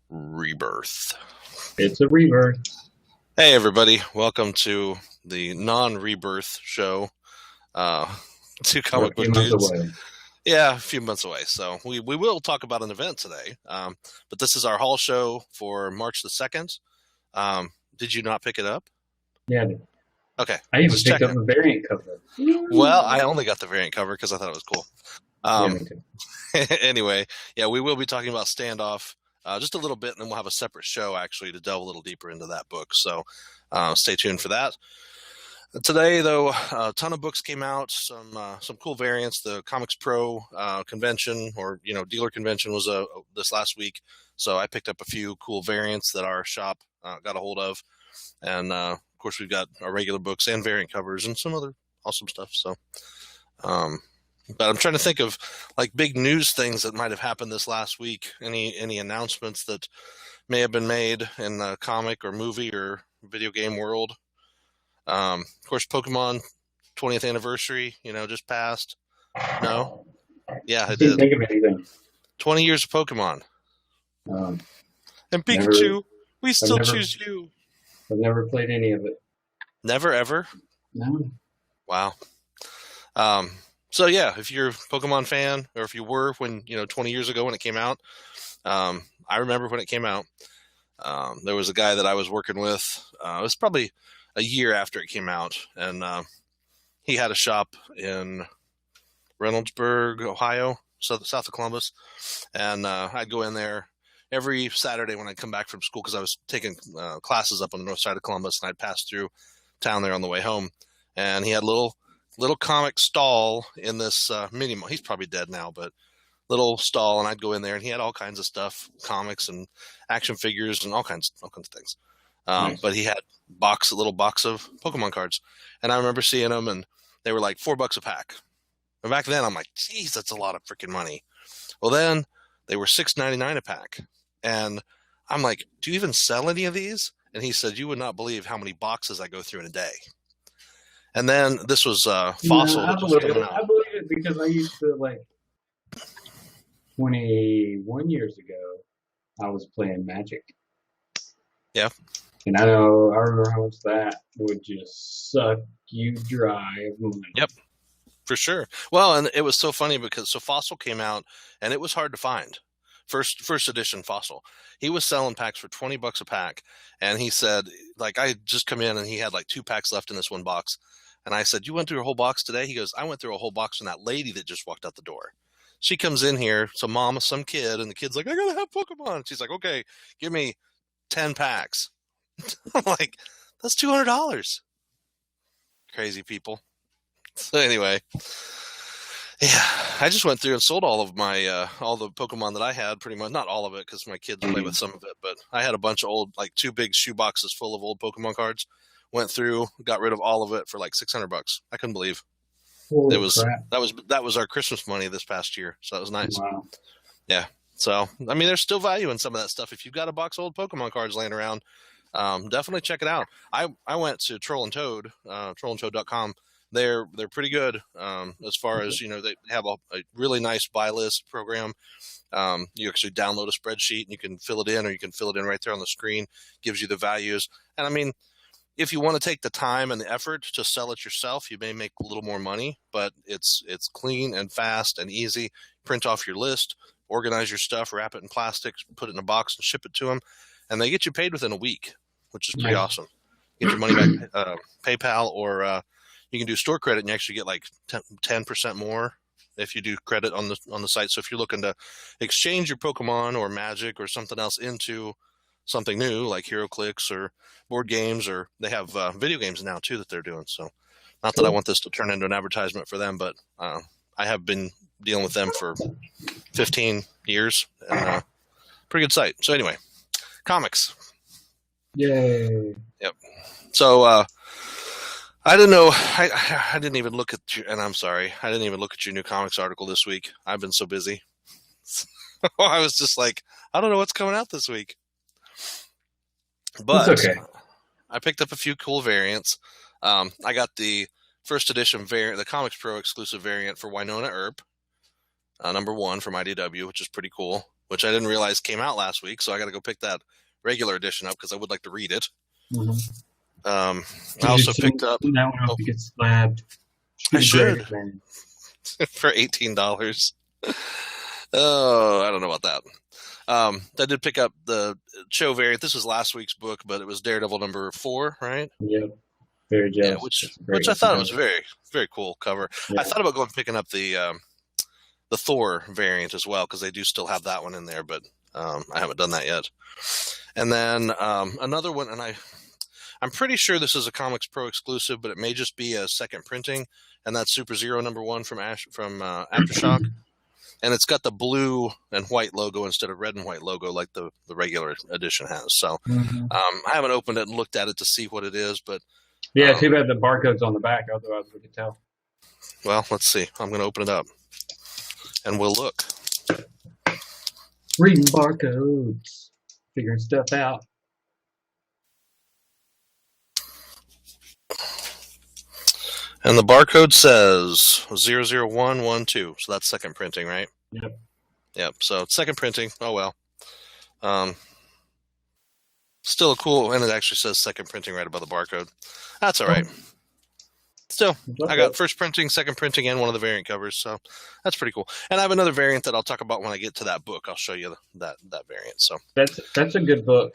Rebirth. It's a rebirth. Hey, everybody. Welcome to the non-rebirth show. Two comic book dudes. Yeah, a few months away. So we will talk about an event today. But this is our haul show for March the 2nd. Did you not pick it up? Yeah, I did. Okay. I even picked up the variant cover. Well, I only got the variant cover because I thought it was cool. Me too. Anyway, yeah, we will be talking about Standoff just a little bit, and then we'll have a separate show actually to delve a little deeper into that book. So stay tuned for that. Today, though, a ton of books came out, some cool variants. The Comics Pro convention, or dealer convention, was this last week. So I picked up a few cool variants that our shop got a hold of, and of course we've got our regular books and variant covers and some other awesome stuff. So, but I'm trying to think of like big news things that might have happened this last week. Any announcements that may have been made in the comic or movie or video game world. Of course, Pokemon 20th anniversary, just passed. No? Yeah, it did. Think of anything. 20 years of Pokemon. And Pikachu, we still choose you. I've never played any of it. Never, ever? No. Wow. So yeah, if you're a Pokemon fan, or if you were when, 20 years ago when it came out, I remember when it came out. There was a guy that I was working with. It was probably a year after it came out, and he had a shop in Reynoldsburg, Ohio, south of Columbus, and I'd go in there every Saturday when I'd come back from school because I was taking classes up on the north side of Columbus, and I'd pass through town there on the way home, and he had a little comic stall in this mini mall. He's probably dead now, but little stall, and I'd go in there, and he had all kinds of stuff, comics and action figures and all kinds of things. Nice. But he had a little box of Pokemon cards, and I remember seeing them, and they were like $4 a pack. And back then, I'm like, geez, that's a lot of freaking money. Well, then they were $6.99 a pack, and I'm like, do you even sell any of these? And he said, you would not believe how many boxes I go through in a day. And then this was Fossil. I believe it because I used to, 21 years ago, I was playing Magic. Yeah. And I remember how much that would just suck you dry of money. Yep, for sure. Well, and it was so funny because Fossil came out, and it was hard to find. First edition Fossil. He was selling packs for $20 a pack, and he said, I just come in, and he had 2 packs left in this one box. And I said, you went through a whole box today? He goes, I went through a whole box from that lady that just walked out the door. She comes in here, some mom, some kid, and the kid's like, I gotta have Pokemon. She's like, okay, give me 10 packs. I'm like, that's $200. Crazy people. So anyway, yeah, I just went through and sold all of my all the Pokemon that I had, pretty much. Not all of it, because my kids play with some of it, but I had a bunch of old, 2 big shoe boxes full of old Pokemon cards. Went through, got rid of all of it for $600. I couldn't believe. Holy it was crap. that was our Christmas money this past year, so that was nice. Wow. Yeah. So I mean, there's still value in some of that stuff. If you've got a box of old Pokemon cards laying around, definitely check it out. I went to Troll and Toad, trollandtoad.com. They're pretty good as far as they have a really nice buy list program. You actually download a spreadsheet and you can fill it in, or you can fill it in right there on the screen. Gives you the values, and I mean, if you want to take the time and the effort to sell it yourself, you may make a little more money, but it's clean and fast and easy. Print off your list, organize your stuff, wrap it in plastic, put it in a box, and ship it to them. And they get you paid within a week, which is pretty awesome. Get your money back, PayPal, or you can do store credit, and you actually get 10% more if you do credit on the site. So if you're looking to exchange your Pokemon or Magic or something else into something new like HeroClix or board games, or they have video games now too that they're doing. So not that I want this to turn into an advertisement for them, but I have been dealing with them for 15 years, and pretty good site. So anyway, comics. Yay. Yep. So I didn't know. I didn't even look at your, and I'm sorry, I didn't even look at your new comics article this week. I've been so busy. I was just like, I don't know what's coming out this week. But it's okay. I picked up a few cool variants. I got the first edition variant, the Comics Pro exclusive variant for Winona Earp, #1 from IDW, which is pretty cool. which I didn't realize came out last week. So I got to go pick that regular edition up because I would like to read it. Mm-hmm. I also picked up. That one to get slabbed. I should for $18. Oh, I don't know about that. I did pick up the Cho variant. This was last week's book, but it was Daredevil number 4, right? Yep. Very jealous. Yeah, which I thought was very, very cool cover. Yeah. I thought about going and picking up the Thor variant as well because they do still have that one in there, but I haven't done that yet. And then another one, and I'm pretty sure this is a Comics Pro exclusive, but it may just be a second printing, and that's Super Zero number 1 from Aftershock. And it's got the blue and white logo instead of red and white logo like the regular edition has. So I haven't opened it and looked at it to see what it is, but yeah, too bad the barcode's on the back. Otherwise, we could tell. Well, let's see. I'm going to open it up, and we'll look. Reading barcodes, figuring stuff out. And the barcode says 00112, so that's second printing, right? Yep. So second printing. Oh well. Still a cool, and it actually says second printing right above the barcode. That's all right. Still, I got first printing, second printing, and one of the variant covers, so that's pretty cool. And I have another variant that I'll talk about when I get to that book. I'll show you that variant. So that's a good book.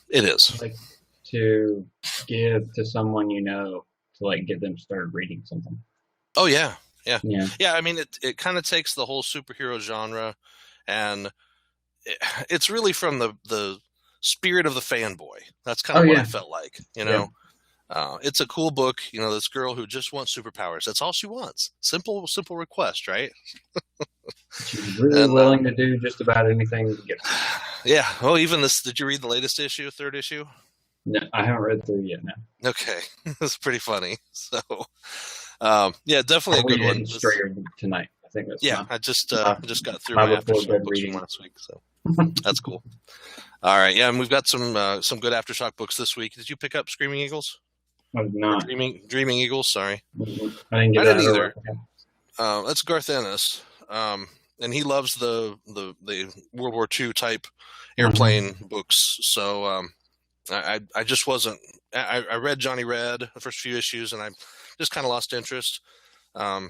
It is. Like to give to someone you know. To like get them started reading something. Oh yeah. I mean, it kind of takes the whole superhero genre, and it's really from the spirit of the fanboy. That's kind of what it felt like, you know. It's a cool book. You know, this girl who just wants superpowers. That's all she wants. Simple request, right? She's really willing to do just about anything to get. Yeah. Well, even this. Did you read the latest issue, third issue? No, I haven't read through yet. No. Okay, that's pretty funny. So, yeah, definitely a good one. Straight tonight, I think. That's I just got through my Aftershock books from last week, so that's cool. All right, yeah, and we've got some good Aftershock books this week. Did you pick up Screaming Eagles? I did not. Dreaming Eagles. Sorry, I didn't get that either. That's Garth Ennis, and he loves the World War II type airplane books. So. I just wasn't. I read Johnny Red the first few issues, and I just kind of lost interest. That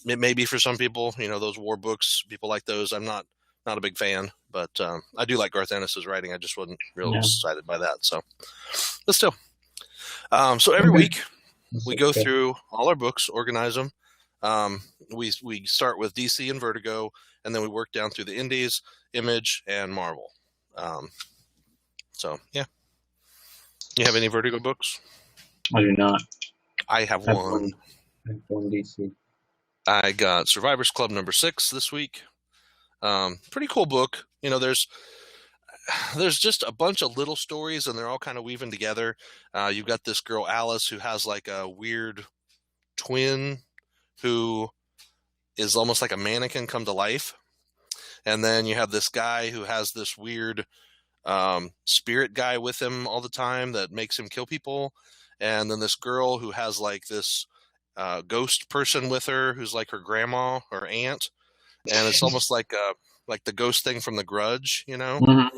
it may be for some people, you know, those war books. People like those. I'm not a big fan, but I do like Garth Ennis's writing. I just wasn't really excited by that. So, but still. So every week we go through all our books, organize them. We start with DC and Vertigo, and then we work down through the Indies, Image, and Marvel. So yeah. You have any Vertigo books? I do not. I have one. I have one DC. I got Survivors Club number 6 this week. Pretty cool book. You know, there's just a bunch of little stories, and they're all kind of weaving together. You've got this girl, Alice, who has like a weird twin who is almost like a mannequin come to life. And then you have this guy who has this weird spirit guy with him all the time that makes him kill people, and then this girl who has like this ghost person with her who's like her grandma or aunt, and it's almost like the ghost thing from The Grudge, you know.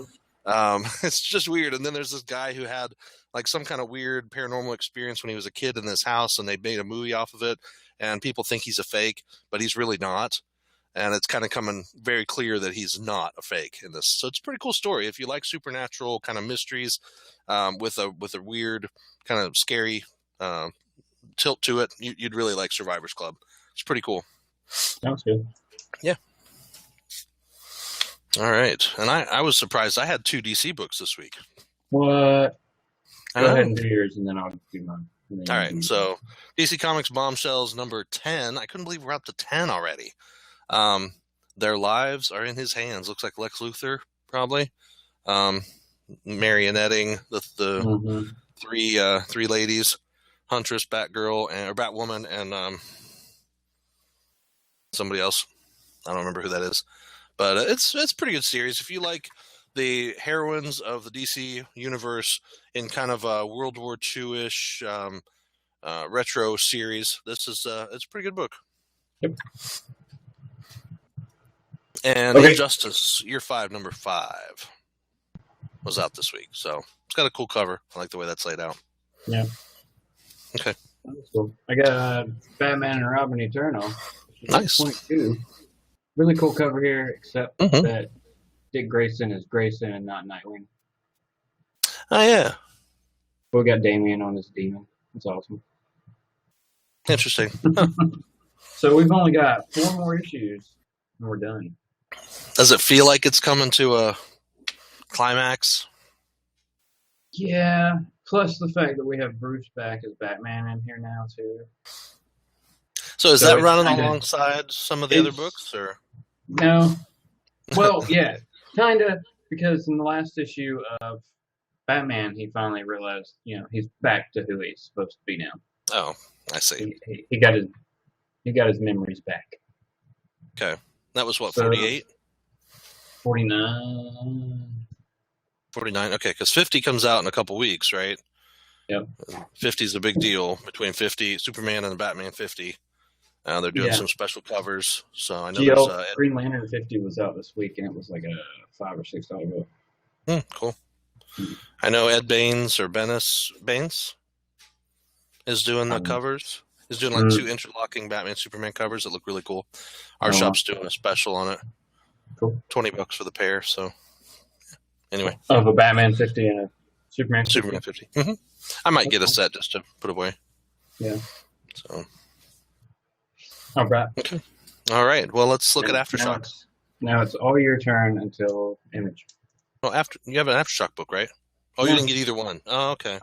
It's just weird. And then there's this guy who had like some kind of weird paranormal experience when he was a kid in this house, and they made a movie off of it, and people think he's a fake, but he's really not. And it's kind of coming very clear that he's not a fake in this. So it's a pretty cool story. If you like supernatural kind of mysteries with a weird kind of scary tilt to it, you'd really like Survivors Club. It's pretty cool. Sounds good. Yeah. All right. And I was surprised. I had 2 DC books this week. What? Go ahead and do yours, and then I'll do mine. All right. So DC Comics Bombshells number 10. I couldn't believe we're up to 10 already. Their lives are in his hands. Looks like Lex Luthor, probably. Marionetting the three ladies, Huntress, Batgirl, or Batwoman, and somebody else. I don't remember who that is. But it's a pretty good series. If you like the heroines of the DC universe in kind of a World War II-ish retro series, this is it's a pretty good book. Yep. And Okay. Injustice Year 5, number 5 was out this week. So it's got a cool cover. I like the way that's laid out. Yeah. Okay. That's cool. I got Batman and Robin Eternal. Nice. 22. Really cool cover here, except Mm-hmm. that Dick Grayson is Grayson and not Nightwing. Oh, yeah. We got Damien on his demon. That's awesome. Interesting. Huh. So we've only got 4 more issues, and we're done. Does it feel like it's coming to a climax? Yeah. Plus the fact that we have Bruce back as Batman in here now too. So is So that it's running kinda- alongside some of the other books, or? No. Well, yeah, kinda, because in the last issue of Batman, he finally realized, he's back to who he's supposed to be now. Oh, I see. He got his memories back. Okay. That was what, So- 48? 49. 49? Okay, because 50 comes out in a couple weeks, right? Yep. 50 is a big deal between 50, Superman and Batman 50. They're doing some special covers, so I know there's... Green Lantern 50 was out this week, and it was like a $5 or $6 book. Cool. I know Ed Baines is doing the covers. He's doing like 2 interlocking Batman Superman covers that look really cool. Our shop's doing a special on it. Cool. $20 for the pair. So anyway, of a Batman 50 and a Superman 50. Superman 50. Mm-hmm. I might get a set just to put away. Yeah. So. All right. Okay. All right. Well, let's look at Aftershock. Now it's all your turn until Image. Well, you have an Aftershock book, right? Oh, you didn't get either one. Oh, okay.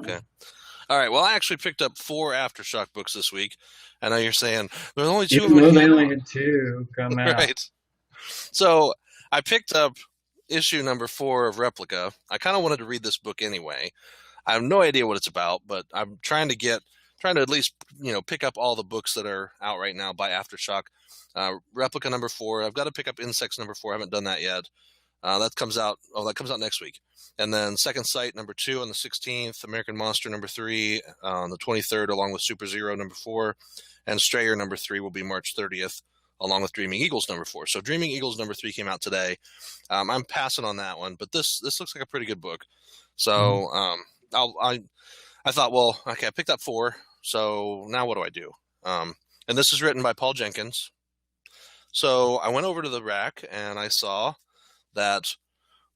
All right. Well, I actually picked up 4 Aftershock books this week. I know you're saying there's only 2 of them. They only had 2 come out. Right. So I picked up issue number 4 of Replica. I kind of wanted to read this book anyway. I have no idea what it's about, but I'm trying to at least, pick up all the books that are out right now by Aftershock. Replica number 4. I've got to pick up Insects number 4. I haven't done that yet. That comes out next week. And then Second Sight number 2 on the 16th, American Monster number 3 on the 23rd, along with Super Zero number 4, and Strayer number 3 will be March 30th, along with Dreaming Eagles number 4. So Dreaming Eagles number 3 came out today. I'm passing on that one, but this looks like a pretty good book. So I thought, well, okay, I picked up 4. So now what do I do? And this is written by Paul Jenkins. So I went over to the rack and I saw that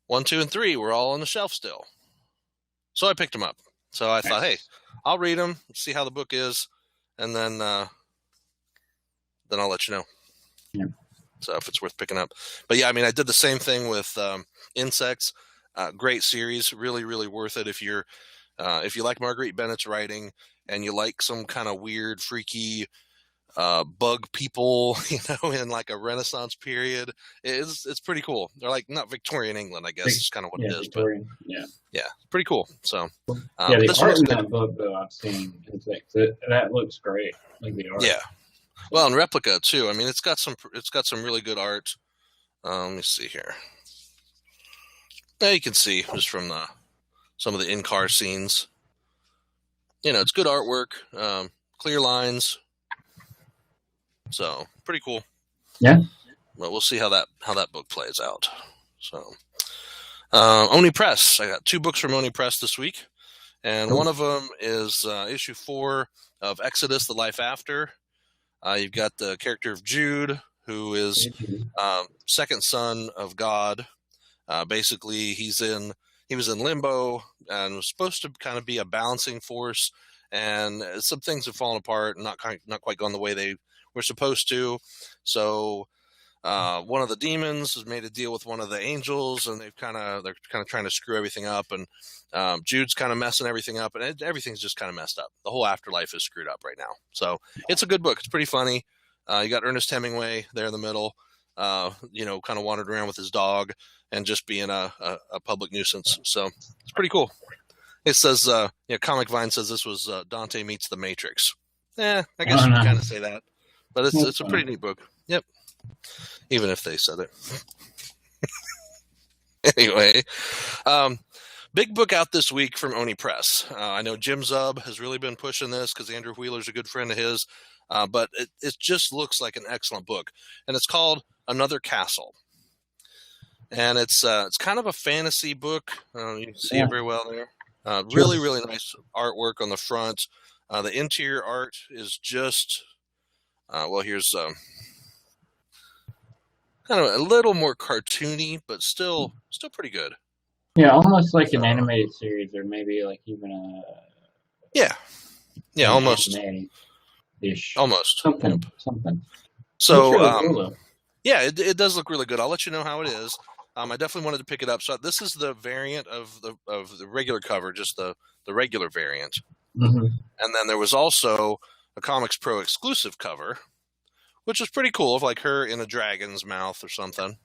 1, 2, and 3 were all on the shelf still. So I picked them up. So I thought, hey, I'll read them, see how the book is, and then I'll let you know. Yeah. So if it's worth picking up. But yeah, I mean, I did the same thing with Insects. Great series, really, really worth it if you like Marguerite Bennett's writing and you like some kind of weird, freaky bug people, in like a Renaissance period. It's pretty cool. They're like not Victorian England, I guess. Is kind of what it is. Victorian. But yeah, pretty cool. So the art in that book, though, I've seen Insects. That looks great. Like the art. Yeah. Well, and Replica too. I mean, it's got some really good art. Let me see here. Now you can see just from some of the in-car scenes. It's good artwork, clear lines. So pretty cool. Yeah. But we'll see how that book plays out. So Oni Press. I got 2 books from Oni Press this week, and one of them is issue 4 of Exodus: The Life After. You've got the character of Jude, who is second son of God. Basically, he was in limbo and was supposed to kind of be a balancing force, and some things have fallen apart and not quite gone the way they were supposed to. So one of the demons has made a deal with one of the angels, and they're kind of trying to screw everything up. And Jude's kind of messing everything up, and everything's just kind of messed up. The whole afterlife is screwed up right now. So it's a good book. It's pretty funny. You got Ernest Hemingway there in the middle, kind of wandering around with his dog and just being a public nuisance. So it's pretty cool. It says, Comic Vine says this was Dante meets the Matrix. I guess you can kind of say that. But it's a pretty neat book. Yep. Even if they said it. Anyway, big book out this week from Oni Press. I know Jim Zub has really been pushing this because Andrew Wheeler's a good friend of his. But it just looks like an excellent book. And it's called Another Castle. and it's kind of a fantasy book. You can see Yeah, it very well there. Really, just really nice artwork on the front. The interior art is just well. Here's kind of a little more cartoony, but still pretty good. yeah, almost like an So animated series, or maybe like even yeah, yeah, an almost, anime ish, almost. Yep. something. Looks So really cool though. yeah, it does look really good. I'll let you know how it is. I definitely wanted to pick it up. So this is the variant of the regular cover, just the regular variant. Hmm. And then there was also a Comics Pro exclusive cover, which was pretty cool, of like her in a dragon's mouth or something.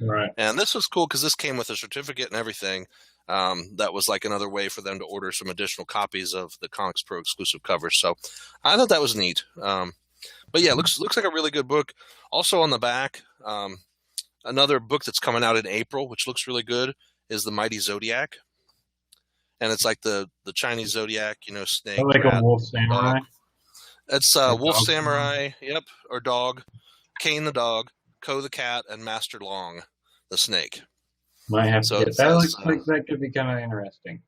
Right. And this was cool because this came with a certificate and everything. That was like another way for them to order some additional copies of the Comics Pro exclusive covers. So I thought that was neat. But yeah, looks like a really good book. Also on the back, another book that's coming out in April, which looks really good, is the Mighty Zodiac, and it's like the Chinese zodiac, snake, Like a rat, wolf dog. samurai It's or Wolf dog samurai. Samurai, yep, or dog, Kane the dog, Ko the cat, and Master Long the snake. Might have to So it get that. says, Looks like that could be kind of interesting.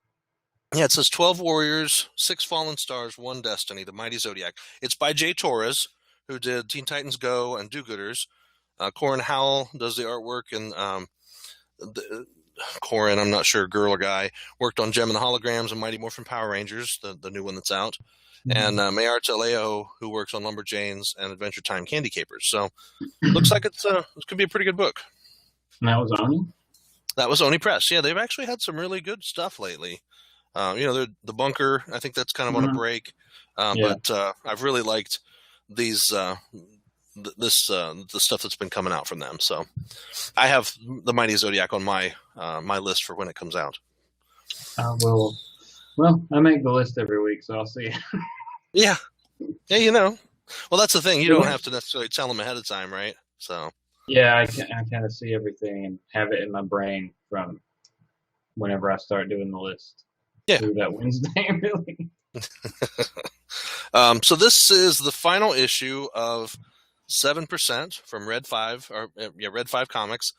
yeah, it says 12 warriors, 6 fallen stars, 1 destiny, the Mighty Zodiac. It's by Jay Torres, who did Teen Titans Go and Do-Gooders. Corin Howell does the artwork, and Corin, I'm not sure, girl or guy, worked on Gem and the Holograms and Mighty Morphin Power Rangers, the new one that's out. And Mhm. Mayar Alejo, who works on Lumberjanes and Adventure Time Candy Capers. So looks like it could be a pretty good book. And that was Oni. That was Oni Press. Yeah, they've actually had some really good stuff lately. The Bunker, I think that's kind of on a Hmm. break. Yeah. But I've really liked these the stuff that's been coming out from them. So I have the Mighty Zodiac on my my list for when it comes out. I will. Well, I make the list every week, so I'll see. Yeah, yeah. Well, that's the thing. You It don't have looks. to necessarily tell them ahead of time, right? So Yeah, I kind of see everything and have it in my brain from whenever I start doing the list yeah. through that Wednesday. Really. So this is the final issue of 7% from Red 5, or yeah, Red 5 Comics.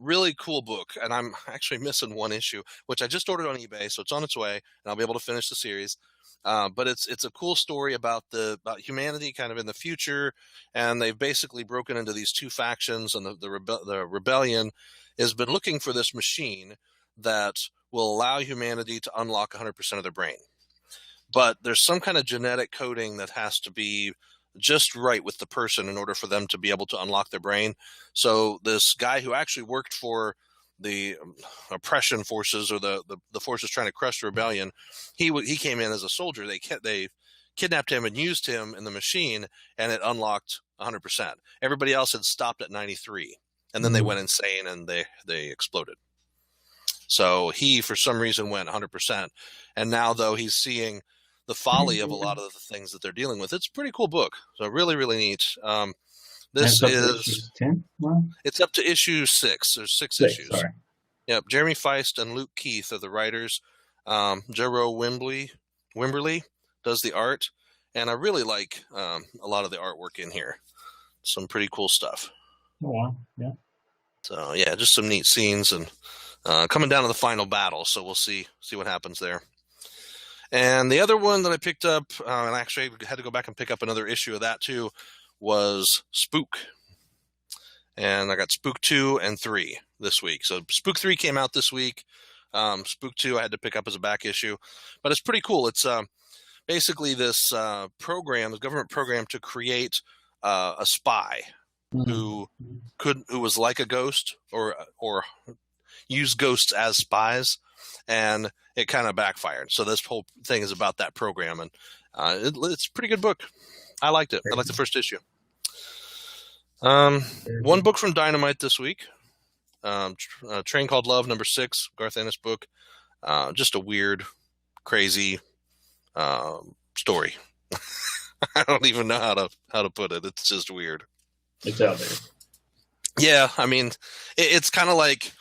Really cool book, and I'm actually missing one issue, which I just ordered on eBay, so it's on its way, and I'll be able to finish the series. But it's a cool story about about humanity kind of in the future, and they've basically broken into these two factions, and the rebellion has been looking for this machine that will allow humanity to unlock 100% of their brain. But there's some kind of genetic coding that has to be just right with the person in order for them to be able to unlock their brain. So this guy who actually worked for the oppression forces, or the forces trying to crush the rebellion, he came in as a soldier. They kidnapped him and used him in the machine, and it unlocked 100%. Everybody else had stopped at 93, and then they Mhm. went insane and they exploded. So he, for some reason, went 100%. And now, though, he's seeing the folly of a lot of the things that they're dealing with. It's a pretty cool book. So really, really neat. And This it's up to is issues 10. Well, it's up to issue 6. There's 6 6. issues. Sorry. Yep. Jeremy Feist and Luke Keith are the writers. Jero Wimberly does the art, and I really like a lot of the artwork in here. Some pretty cool stuff. Oh, wow. Yeah. So yeah, just some neat scenes, and coming down to the final battle. So we'll see what happens there. And the other one that I picked up, and I actually had to go back and pick up another issue of that too, was Spook. And I got Spook 2 and 3 this week. So Spook 3 came out this week. Spook 2 I had to pick up as a back issue. But it's pretty cool. It's basically this program, a government program to create a spy Mhm. who was like a ghost, or use ghosts as spies, and it kind of backfired. So this whole thing is about that program, and it's a pretty good book. I liked it. I liked the first issue. Very One good. book from Dynamite this week. Train Called Love, #6, Garth Ennis book. Just a weird, crazy story. I don't even know how to put it. It's just weird. It's out there. Yeah, I mean, it's kind of like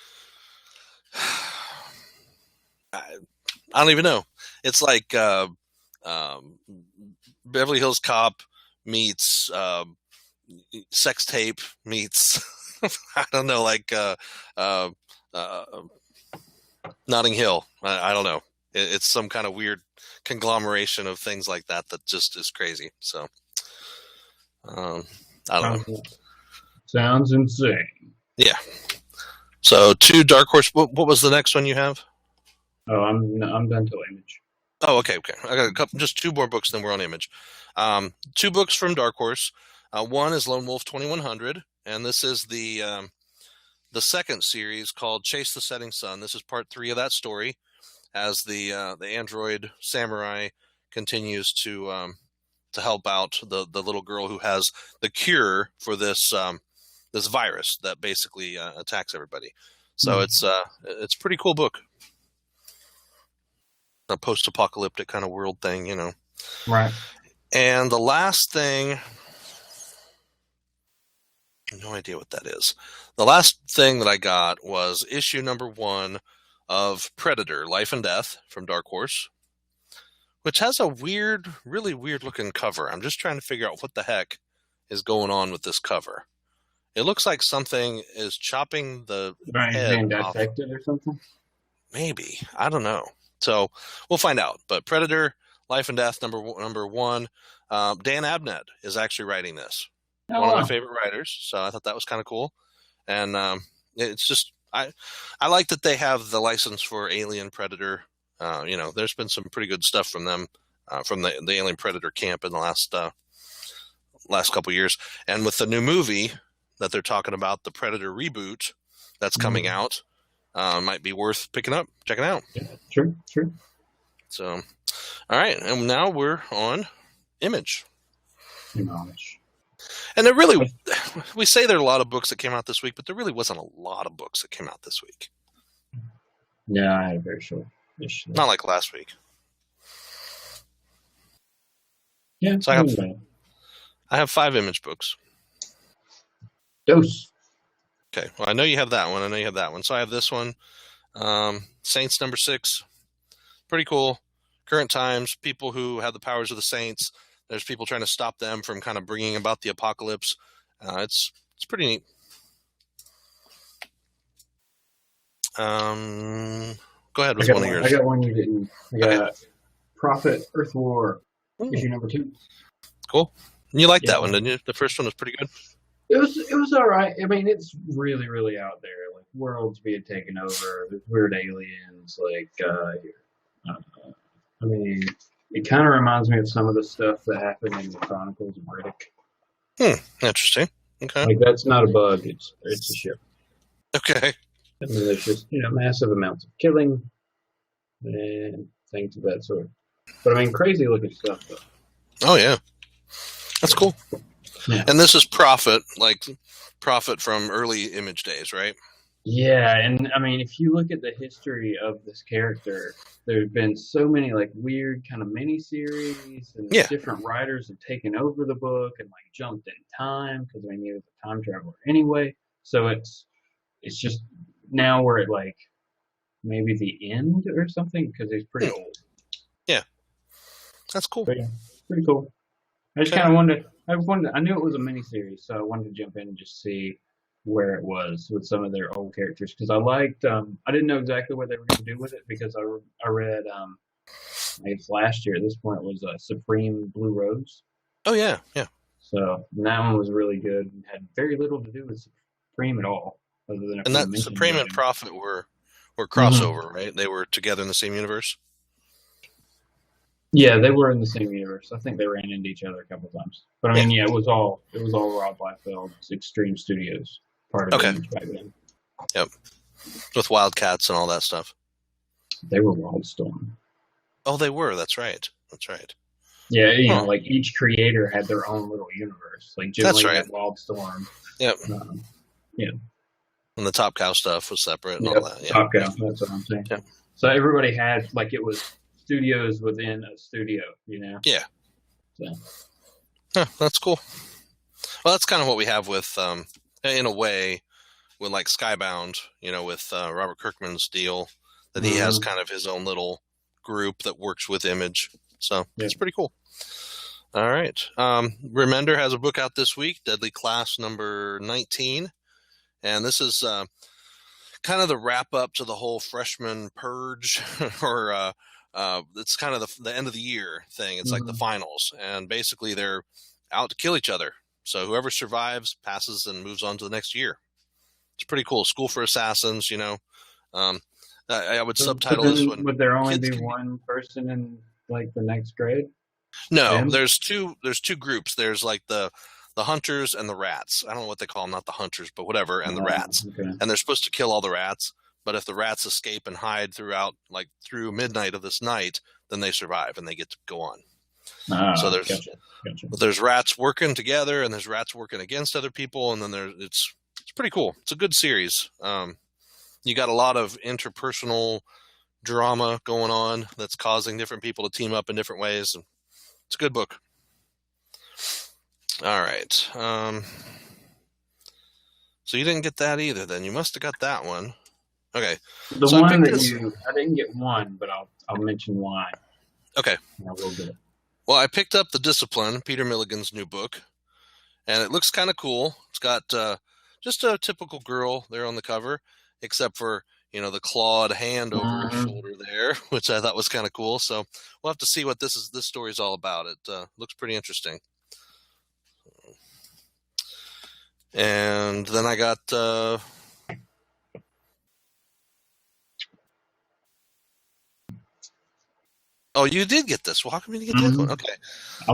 I don't even know. It's like um, Beverly Hills Cop meets sex tape meets I don't know, like uh, uh, Notting Hill. I don't know. It's some kind of weird conglomeration of things like that that just is crazy. So um, I don't know. Sounds insane. Yeah. So two Dark Horse. What was the next one you have? Oh, I'm done till Image. Oh, okay, okay. I got a couple, just two more books, then we're on Image. Two books from Dark Horse. One is Lone Wolf 2100, and this is the second series called Chase the Setting Sun. This is part 3 of that story, as the android samurai continues to help out the little girl who has the cure for this virus that basically attacks everybody. So it's a pretty cool book. A post-apocalyptic kind of world thing, you know. Right. And the last thing, no idea what that is. The last thing that I got was issue number 1 of Predator, Life and Death from Dark Horse, which has a weird, really weird looking cover. I'm just trying to figure out what the heck is going on with this cover. It looks like something is chopping the head Being off. dissected or something? Maybe. I don't know. So we'll find out. But Predator, Life and Death, number 1. Dan Abnett is actually writing this. Oh, One of wow. my favorite writers. So I thought that was kind of cool. And it's just, I like that they have the license for Alien Predator. You know, there's been some pretty good stuff from them, from the Alien Predator camp in the last couple years. And with the new movie that they're talking about, the Predator reboot that's coming out, might be worth checking out. Yeah, true. So, all right, and now we're on Image. Image. And there really, we say there are a lot of books that came out this week, but there really wasn't a lot of books that came out this week. Yeah, I had a very short issue. Not like last week. Yeah, So I have 5 Image books. Dose. Okay, well, I know you have that one. So I have this one, Saints number 6. Pretty cool. Current times, people who have the powers of the Saints. There's people trying to stop them from kind of bringing about the apocalypse. It's pretty neat. Go ahead with one of yours. I got one you didn't. I got Prophet Earth War, issue number 2. Cool. You liked that one, didn't you? The first one was pretty good. It was all right. I mean, it's really, really out there. Like worlds being taken over, there's weird aliens. Like, I mean, it kind of reminds me of some of the stuff that happened in the Chronicles of Riddick. Interesting. Okay. Like that's not a bug. It's a ship. Okay. And then there's just massive amounts of killing and things of that sort. But I mean, crazy looking stuff though. Oh yeah, that's cool. Yeah. And this is Prophet from early Image days, right? Yeah, and I mean, if you look at the history of this character, there's been so many like weird kind of mini-series, and different writers have taken over the book and like jumped in time because I mean he was a time traveler anyway. So it's just now we're at like maybe the end or something because he's pretty old. Yeah, that's cool. But yeah, pretty cool. I just kind of wanted. I knew it was a miniseries, so I wanted to jump in and just see where it was with some of their old characters because I liked. I didn't know exactly what they were going to do with it because I read. I guess last year at this point was Supreme Blue Rose. Oh yeah. So that one was really good and had very little to do with Supreme at all, other than and that Supreme and Prophet were crossover, right? They were together in the same universe. Yeah, they were in the same universe. I think they ran into each other a couple times. But I mean, it was all Rob Liefeld's Extreme Studios part of Image back then. Yep, with Wildcats and all that stuff. They were Wildstorm. Oh, they were. That's right. Yeah, like each creator had their own little universe. Like Jim Lee had Wildstorm. Yep. Yeah. And the Top Cow stuff was separate and all that. Yeah. Top Cow. That's what I'm saying. Yeah. So everybody had like it was studios within a studio, Yeah. So. That's cool. Well, that's kind of what we have with, in a way, with like Skybound, with Robert Kirkman's deal, that he has kind of his own little group that works with Image. So it's pretty cool. All right. Remender has a book out this week, Deadly Class number 19. and this is kind of the wrap up to the whole freshman purge, or it's kind of the end of the year thing. It's like the finals, and basically they're out to kill each other. So whoever survives passes and moves on to the next year. It's pretty cool. School for Assassins, you know. I would subtitle this one. Would there only be one person in like the next grade? No, there's two groups. There's like the hunters and the rats. I don't know what they call them, not the hunters, but whatever, and the rats. Okay. And they're supposed to kill all the rats, but if the rats escape and hide through midnight of this night, then they survive and they get to go on. So there's there's rats working together, and there's rats working against other people, and then it's pretty cool. It's a good series. You got a lot of interpersonal drama going on that's causing different people to team up in different ways. It's a good book. All right. So you didn't get that either, then. You must have got that one. Okay. The one that I didn't get one, but I'll mention why. Okay. I will get it. Well, I picked up The Discipline, Peter Milligan's new book, and it looks kind of cool. It's got just a typical girl there on the cover, except for, you know, the clawed hand over her shoulder there, which I thought was kind of cool. So we'll have to see what this story is all about. It looks pretty interesting. And then I got oh, you did get this. Well, how come you didn't get the other one? Okay.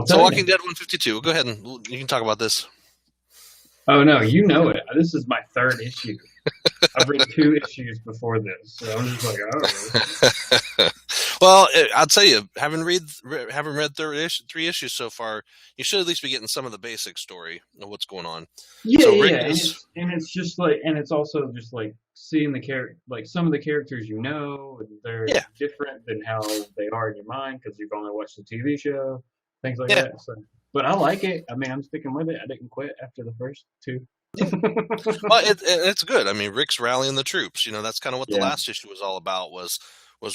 So Walking Dead 152. Go ahead and you can talk about this. Oh, no, you know it. This is my third issue. I've read 2 issues before this, so I'm just like, oh. Well, I'll tell you, having read 3 issues so far, you should at least be getting some of the basic story of what's going on. Yeah, so and it's just like, and it's also just like seeing the character, like some of the characters and they're different than how they are in your mind because you've only watched the TV show, things like that. So, but I like it. I mean, I'm sticking with it. I didn't quit after the first 2. Well, it's good. I mean, Rick's rallying the troops. You know, that's kind of what the last issue was all about. Was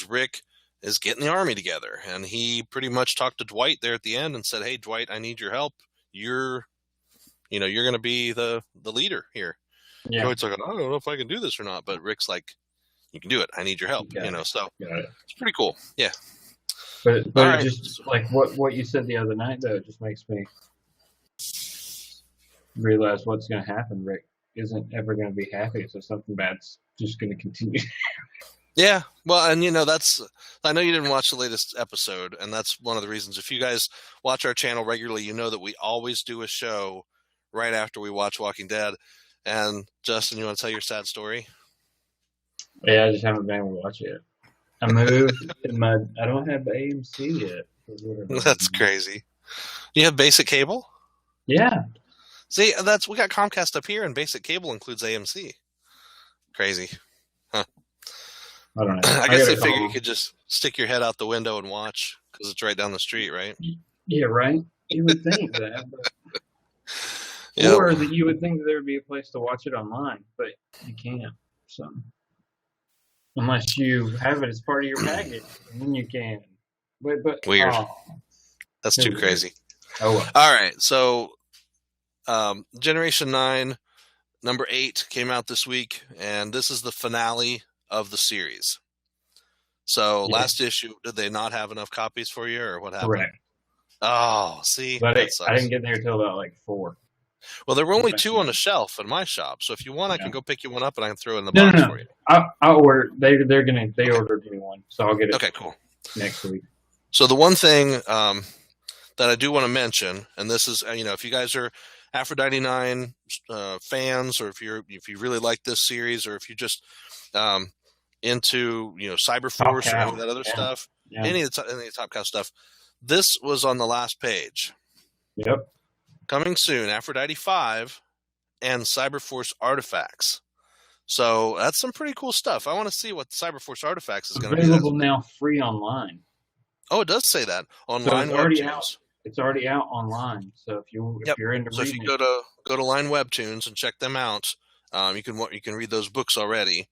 Rick is getting the army together, and he pretty much talked to Dwight there at the end and said, "Hey, Dwight, I need your help. You're going to be the leader here." Yeah. Dwight's like, "I don't know if I can do this or not," but Rick's like, "You can do it. I need your help." You know, so it's pretty cool. Yeah. But right. Just like what you said the other night, though, it just makes me realize what's going to happen. Rick isn't ever going to be happy, so something bad's just going to continue. Yeah, well, and you know, I know you didn't watch the latest episode, and that's one of the reasons. If you guys watch our channel regularly, you know that we always do a show right after we watch Walking Dead. And Justin, you want to tell your sad story? Yeah, I just haven't been able to watch it. I moved I don't have AMC yet. That's crazy. You have basic cable? Yeah. See, we got Comcast up here, and basic cable includes AMC. Crazy. Huh. I don't know. I guess they figured you could just stick your head out the window and watch because it's right down the street, right? Yeah, right. You would think that, but... or that you would think that there would be a place to watch it online, but you can't. So unless you have it as part of your package, then you can. But weird. That's too crazy. Oh well. All right, so Generation 9, number 8 came out this week, and this is the finale of the series. So last issue, did they not have enough copies for you, or what happened? Correct. Oh, see, but I didn't get there until about like 4. Well, there were only 2 on the shelf in my shop, so if you want, I can go pick you one up and I can throw it in the box for you. I'll order. They ordered me one, so I'll get it. Okay, cool. Next week. So the one thing that I do want to mention, and this is, you know, if you guys are Aphrodite 9 fans, or if you really like this series, or if you just into, you know, Cyberforce or any of that other stuff, any of the Top Cow stuff, this was on the last page. Yep. Coming soon, Aphrodite 5 and Cyberforce Artifacts. So that's some pretty cool stuff. I want to see what Cyberforce Artifacts is going to be. Available now, free online. Oh, it does say that online. So it's already out. It's already out online. So if you're into reading, if you go to Line Webtoons and check them out, you can read those books already.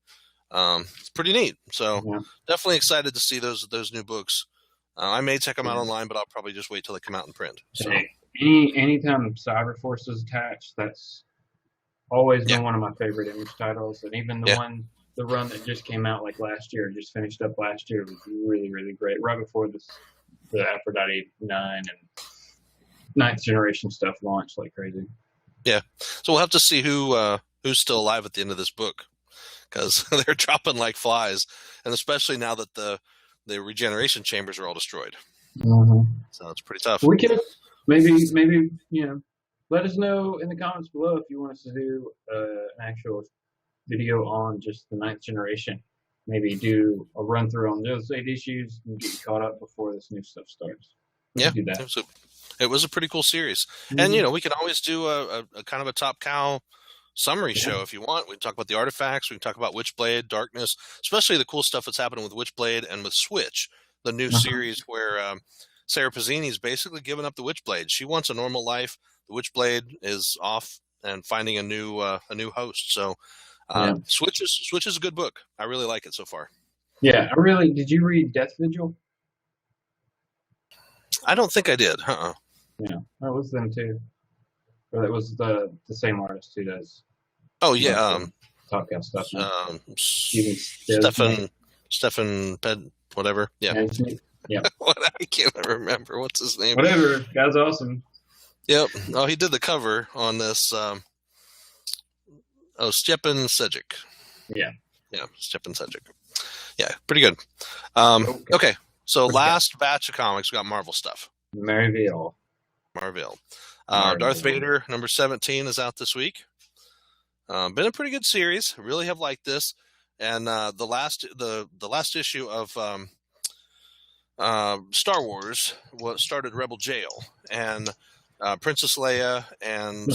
It's pretty neat. So definitely excited to see those new books. I may check them out online, but I'll probably just wait till they come out in print. So. Anytime Cyberforce is attached, that's Always Yeah. been one of my favorite Image titles, and even the run that just came out like last year, just finished up last year, was really, really great. Right before the Aphrodite 9 and Ninth Generation stuff launched like crazy. Yeah. So we'll have to see who's still alive at the end of this book, because they're dropping like flies, and especially now that the regeneration chambers are all destroyed. Mm-hmm. So it's pretty tough. We could maybe let us know in the comments below if you want us to do an actual video on just the Ninth Generation. Maybe do a run through on those 8 issues and get you caught up before this new stuff starts. Yeah, do that. It was a pretty cool series. Mm-hmm. And we can always do a kind of a Top Cow summary show if you want. We can talk about the artifacts. We can talk about Witchblade, Darkness, especially the cool stuff that's happening with Witchblade and with Switch, the new series where Sarah Pazzini's basically given up the Witchblade. She wants a normal life. The Witchblade is off and finding a new host. So Switch is a good book. I really like it so far. Yeah, did you read Death Vigil? I don't think I did. Yeah, that was them too. But it was the same artist who does. Oh yeah, Top Cow stuff. Stefan Ped, whatever. Yeah. Yeah. I can't remember what's his name. Whatever, guy's awesome. Yep. Oh, he did the cover on this. Stjepan Sejic. Yeah. Yeah, Stjepan Sejic. Yeah, pretty good. Okay. So last batch of comics, we got Marvel stuff. Marvel. Darth Vader number 17 is out this week. Been a pretty good series. Really have liked this. And the last issue of Star Wars started Rebel Jail, and Princess Leia and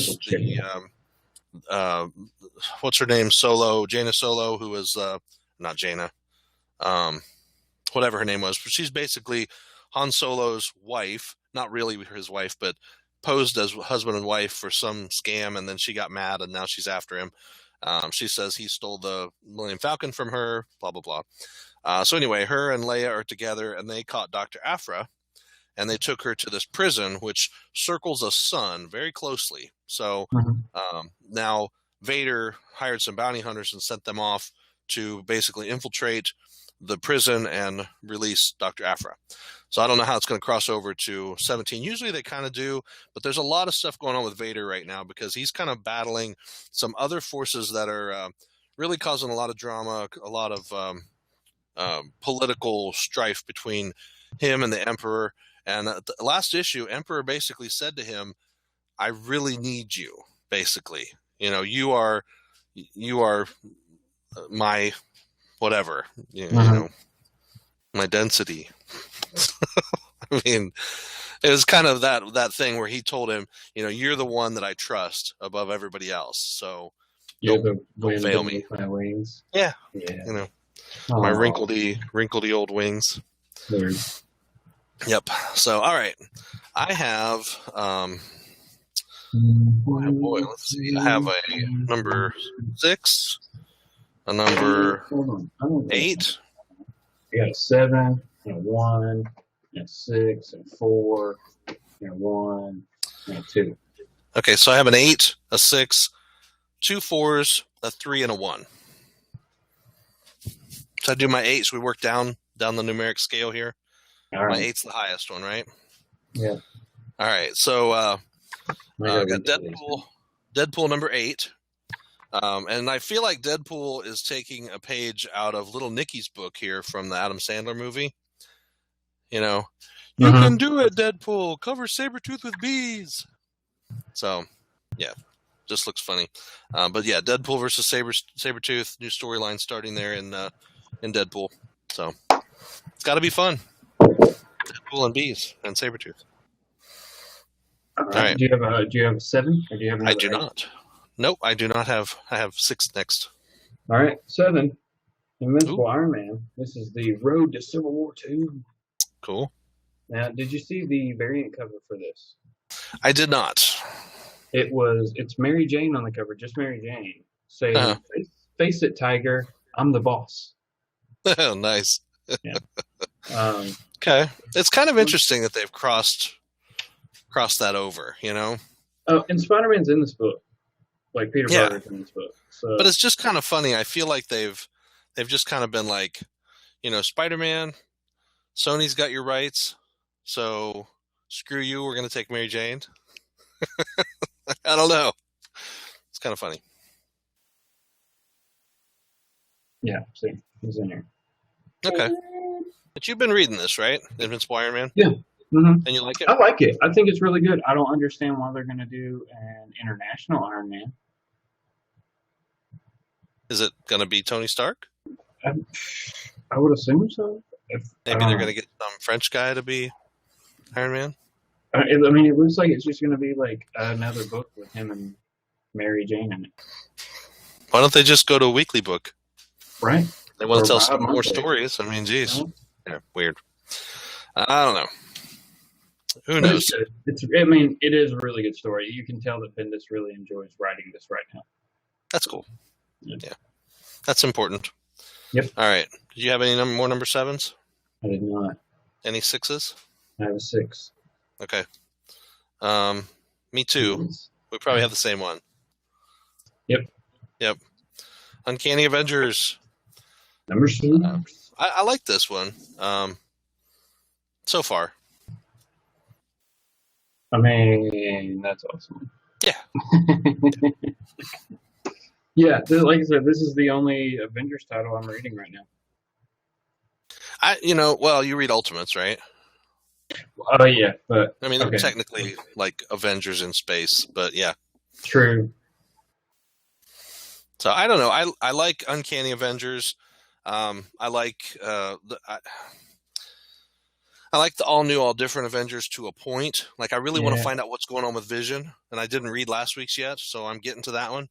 what's her name, Jaina Solo, who was not Jaina, whatever her name was, but she's basically Han Solo's wife, not really his wife, but posed as husband and wife for some scam, and then she got mad, and now she's after him. She says he stole the Millennium Falcon from her, blah, blah, blah. So anyway, her and Leia are together, and they caught Dr. Aphra, and they took her to this prison, which circles a sun very closely. So now Vader hired some bounty hunters and sent them off to basically infiltrate the prison and release Dr. Aphra. So I don't know how it's going to cross over to 17. Usually they kind of do, but there's a lot of stuff going on with Vader right now because he's kind of battling some other forces that are really causing a lot of drama, a lot of political strife between him and the Emperor. And the last issue, Emperor basically said to him, "I really need you, basically. You are my whatever, you know, my density." I mean, it was kind of that thing where he told him, "You're the one that I trust above everybody else. So don't fail me." My wings. Yeah. My wrinkledy old wings. Lord. Yep. So, all right. I have, let's see. I have a number 6, a number 8. You got a 7, and a 1, and a 6, and a 4, and a 1, and a 2. Okay, so I have an 8, a 6, 2 4s, a 3, and a 1. So I do my 8. So we work down the numeric scale here. All right. My 8's the highest one, right? Yeah. All right. So I got Deadpool number 8. And I feel like Deadpool is taking a page out of Little Nicky's book here from the Adam Sandler movie. You can do it, Deadpool. Cover Sabretooth with bees. So, yeah, just looks funny. But yeah, Deadpool versus Sabretooth, new storyline starting there in Deadpool. So it's got to be fun. Deadpool and bees and Sabretooth. All right. Do you have a 7? Or do you have I do not. Nope, I do not have. I have 6 next. All right, 7. Invincible Iron Man. This is the Road to Civil War 2. Cool. Now, did you see the variant cover for this? I did not. It's Mary Jane on the cover, just Mary Jane, saying, "Face it, Tiger, I'm the boss." Oh, nice. Yeah. Okay, it's kind of interesting that they've crossed that over, Oh, and Spider-Man's in this book. like Peter Parker's in this book. So, but it's just kind of funny. I feel like they've just kind of been like, Spider-Man, Sony's got your rights, so screw you. We're going to take Mary Jane. I don't know. It's kind of funny. Yeah, see, he's in here. Okay. But you've been reading this, right? Invincible Iron Man? Yeah. Mm-hmm. And you like it? I like it. I think it's really good. I don't understand why they're going to do an international Iron Man. Is it going to be Tony Stark? I would assume so. Maybe they're going to get some French guy to be Iron Man? I mean, it looks like it's just going to be like another book with him and Mary Jane in it. Why don't they just go to a weekly book? Right. They want to tell some more stories. I mean, geez. No. Yeah, weird. I don't know. Who knows? It is a really good story. You can tell that Bendis really enjoys writing this right now. That's cool. Yeah. That's important. Yep. All right. Did you have any more number 7s? I did not. Any 6s? I have a 6. Okay. Me too. We probably have the same one. Yep. Uncanny Avengers. Number 2. I like this one. So far. I mean, that's awesome. Yeah. Yeah, like I said, this is the only Avengers title I'm reading right now. You read Ultimates, right? Oh, yeah, but... I mean, they're technically like Avengers in space, but yeah. True. So, I don't know. I like Uncanny Avengers. I like I like the all new, all different Avengers to a point. Like, I really want to find out what's going on with Vision, and I didn't read last week's yet, so I'm getting to that one.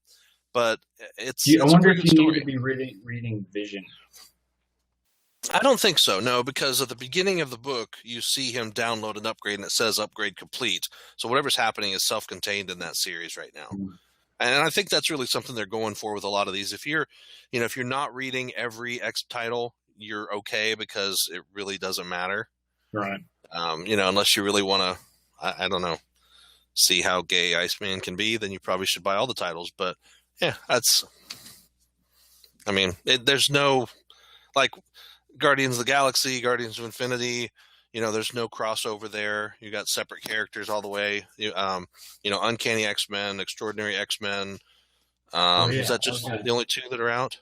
But I wonder if you need to be reading Vision. I don't think so, no, because at the beginning of the book, you see him download an upgrade, and it says upgrade complete. So whatever's happening is self-contained in that series right now. Mm-hmm. And I think that's really something they're going for with a lot of these. If you're not reading every X title, you're okay because it really doesn't matter. Right. Unless you really want to, I don't know, see how gay Iceman can be, then you probably should buy all the titles. But yeah, there's no, like, Guardians of the Galaxy, Guardians of Infinity, there's no crossover there. You got separate characters all the way. Uncanny X-Men, Extraordinary X-Men. Is that just the only 2 that are out?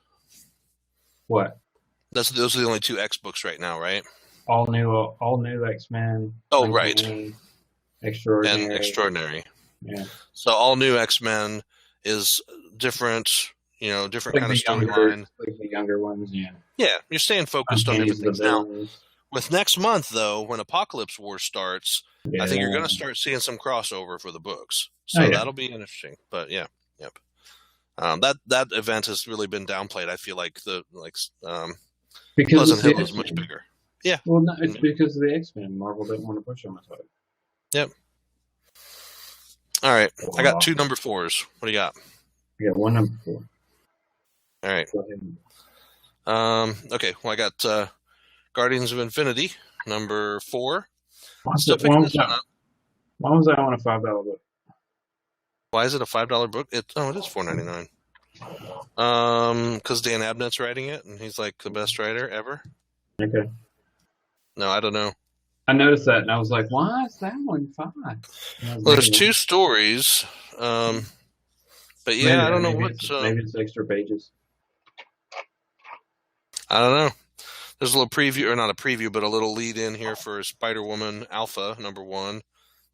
What? Those are the only 2 X books right now, right? All new X-Men. Oh, right. Extraordinary. And Extraordinary. Yeah. So all new X-Men is different, different kind of storyline. Like the younger ones, yeah. Yeah, you're staying focused on different things now. With next month, though, when Apocalypse War starts, I think you're going to start seeing some crossover for the books. So that'll be interesting. But yeah, yep. That event has really been downplayed. I feel like because Pleasant Hill is much bigger. Yeah. Well, no, it's because of the X-Men. Marvel didn't want to push them as hard. Yep. All right. I got 2 number 4s. What do you got? I got 1 number 4. All right. Okay. Well, I got Guardians of Infinity, number 4. Why was that on a $5 book? Why is it a $5 book? It is $4.99. Because Dan Abnett's writing it, and he's like the best writer ever. Okay. No, I don't know. I noticed that, and I was like, "Why is that one $5?" Well, there's 2 stories, but yeah, I don't know what. Maybe it's extra pages. I don't know. There's a little preview, or not a preview, but a little lead in here for Spider-Woman Alpha number 1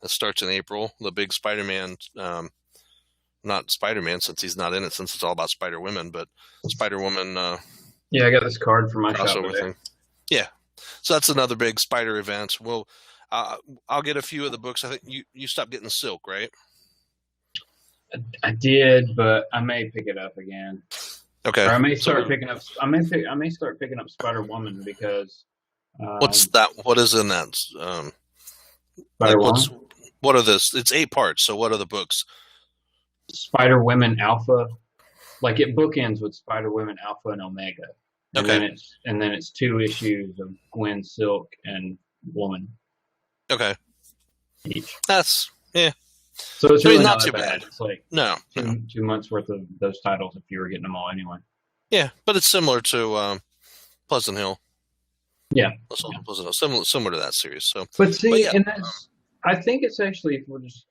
that starts in April. The big Spider-Man, not Spider-Man since he's not in it, since it's all about Spider-Women, but Spider-Woman. Yeah, I got this card for my shop thing. Yeah. So that's another big Spider event. Well, I'll get a few of the books. I think you stopped getting Silk, right? I did, but I may pick it up again. Okay. Or I may start picking up. I may start picking up Spider-Woman because. What's that? What is in that? Spider-Woman. What are this? It's 8 parts. So what are the books? Spider-Women Alpha. Like, it bookends with Spider-Women Alpha and Omega. And then it's 2 issues of Gwen, Silk, and Woman. Okay. Each. That's So it's I mean, really not not too that bad. bad. It's like No. 2 months worth of those titles if you were getting them all anyway. Yeah, but it's similar to Pleasant Hill. Yeah. Pleasant Hill, similar to that series. So, But see, yeah, and I think it's actually, if we're just,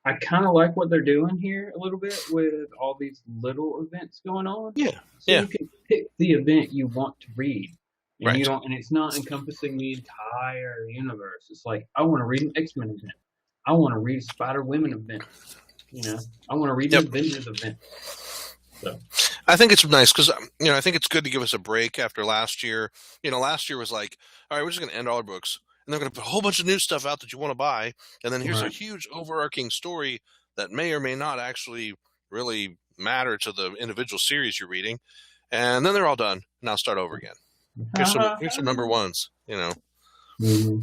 I kind of like what they're doing here a little bit with all these little events going on. yeah, So you can pick the event you want to read, and right. and it's not encompassing the entire universe. It's like, I want to read an X-Men event. I want to read a Spider-Woman event. I want to read an Yep. Avengers event. So I think it's nice because I think it's good to give us a break after last year. Last year was like, all right, we're just going to end all our books, and they're going to put a whole bunch of new stuff out that you want to buy, and then here's a right. huge overarching story that may or may not actually really matter to the individual series you're reading, and then they're all done. Now start over again. Here's some number ones. Mm-hmm.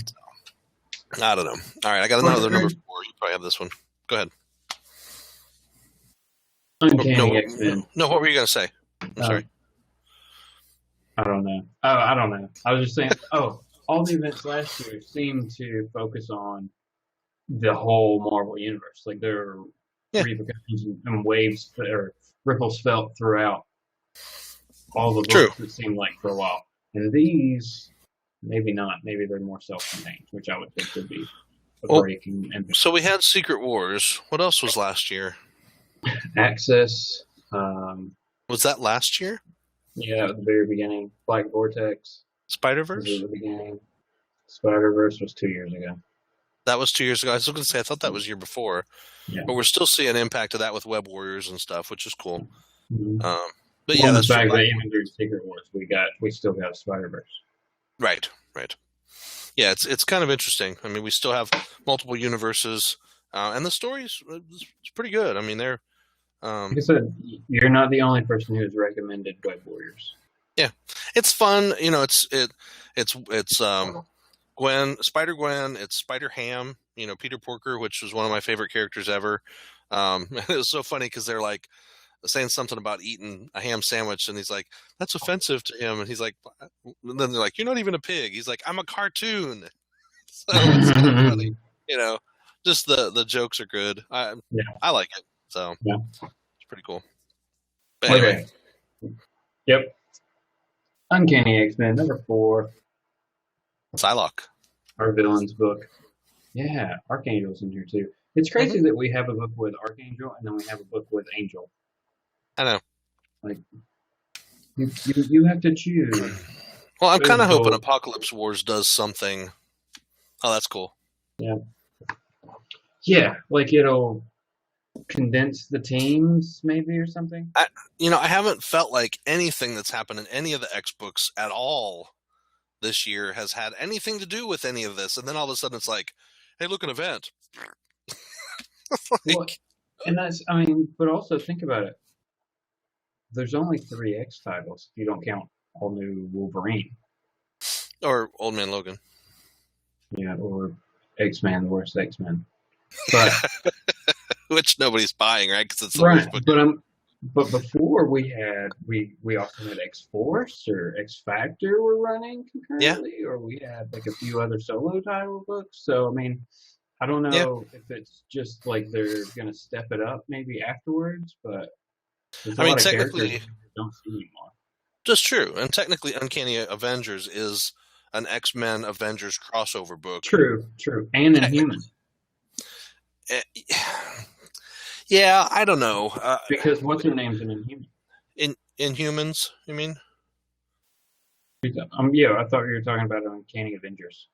I don't know. All right, I got another number 4. You probably have this one. Go ahead. Uncanny X-Men. No, what were you going to say? I'm sorry. I don't know. Oh, I don't know. I was just saying, all the events last year seemed to focus on the whole Marvel universe. Like there are repercussions and waves or ripples felt throughout all the books, it seemed like, for a while. And these, maybe not. Maybe they're more self-contained, which I would think would be a break. So we had Secret Wars. What else was last year? Access. Was that last year? Yeah, at the very beginning. Black Vortex. Spider-Verse? Was at the beginning. Spider-Verse was 2 years ago. That was 2 years ago. I was going to say, I thought that was year before. Yeah. But we're still seeing impact of that with Web Warriors and stuff, which is cool. Mm-hmm. But yeah, that's the fact that even through Secret Wars, we still got Spider-Verse. Right. Yeah, it's kind of interesting. I mean, we still have multiple universes, and the story's it's pretty good. I mean, they're like I said, you're not the only person who has recommended Web Warriors. Yeah, it's fun. It's Spider-Gwen, it's Spider-Ham, Peter Porker, which was one of my favorite characters ever. It was so funny because they're like saying something about eating a ham sandwich, and he's like, that's offensive to him, and he's like, and then they're like, you're not even a pig. He's like, I'm a cartoon. So it's kind of funny, just the jokes are good. I like it. So it's pretty cool. But anyway. Okay. Yep. Uncanny X-Men, number 4. Psylocke. Our villains book. Yeah, Archangel's in here too. It's crazy that we have a book with Archangel and then we have a book with Angel. I know. Like, you have to choose. Well, I'm kind of hoping Apocalypse Wars does something. Oh, that's cool. Yeah. Yeah, like it'll condense the teams maybe or something. I haven't felt like anything that's happened in any of the X books at all this year has had anything to do with any of this, and then all of a sudden it's like, hey, look, an event. Well, and but also think about it. There's only 3 X titles if you don't count All New Wolverine. Or Old Man Logan. Yeah, or X-Men, the worst X-Men. But which nobody's buying, right? Because it's the worst book. But before we also had X-Force or X-Factor were running concurrently, or we had like a few other solo title books. So I mean, I don't know if it's just like they're gonna step it up maybe afterwards, but technically, don't see anymore. That's true, and technically, Uncanny Avengers is an X-Men Avengers crossover book. True, and Inhuman. Yeah, I don't know. Because what's her name's in Inhuman? Inhumans, you mean? Yeah, I thought you were talking about Uncanny Avengers.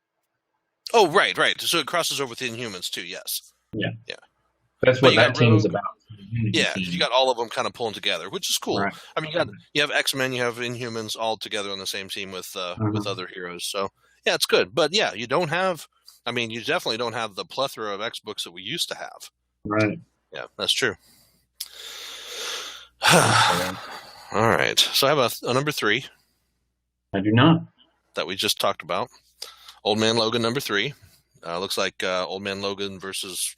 Oh, right. So it crosses over with the Inhumans too. Yes. Yeah. That's what that team is about. Yeah, you got all of them kind of pulling together, which is cool. Right. I mean, you have X-Men, you have Inhumans all together on the same team with other heroes. So yeah, it's good. But yeah, you definitely don't have the plethora of X books that we used to have. Right. Yeah, that's true. All right. So I have a number 3. I do not. That we just talked about. Old Man Logan, number 3. Looks like Old Man Logan versus